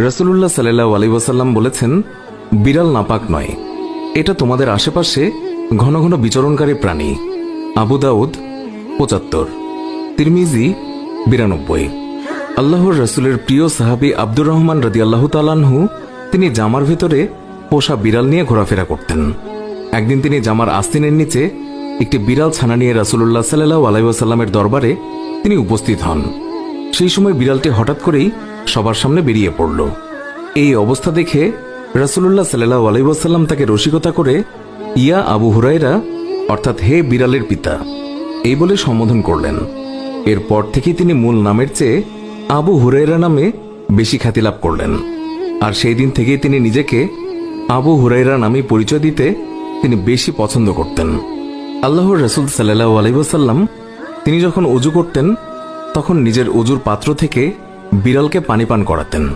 রাসূলুল্লাহ সাল্লাল্লাহু আলাইহি ওয়াসাল্লাম বলেছেন, বিড়াল নাপাক নয়, এটা তোমাদের আশেপাশে ঘন ঘন বিচরণকারী প্রাণী। আবু দাউদ ৭৫, তিরমিজি ৯২। আল্লাহর রাসূলের প্রিয় সাহাবী আব্দুর রহমান রাদিয়াল্লাহু তাআলা আনহু তিনি জামার ভেতরে পোষা বিড়াল নিয়ে ঘোরাফেরা করতেন। একদিন তিনি জামার আস্তিনের নিচে একটি বিড়াল ছানা নিয়ে রাসূলুল্লাহ সাল্লাল্লাহু আলাইহি ওয়াসাল্লামের দরবারে তিনি উপস্থিত হন। সেই সময় বিড়ালটি হঠাৎ করেই সবার সামনে বেরিয়ে পড়ল। এই অবস্থা দেখে রাসূলুল্লাহ সাল্লাল্লাহু আলাইহি ওয়াসাল্লাম তাকে রসিকতা করে ইয়া আবু হুরায়রা, অর্থাৎ হে বিড়ালের পিতা, এই বলে সম্বোধন করলেন। এরপর থেকে তিনি মূল নামের চেয়ে আবু হুরায়রা নামে বেশি খ্যাতি লাভ করলেন। আর সেই দিন থেকেই তিনি নিজেকে আবু হুরায়রা নামে পরিচয় দিতে তিনি বেশি পছন্দ করতেন। আল্লাহর রাসূল সাল্লাল্লাহু আলাইহি ওয়াসাল্লাম তিনি যখন ওযু করতেন তখন নিজের ওযুর পাত্র থেকে বিড়ালকে পানি পান করাতেন।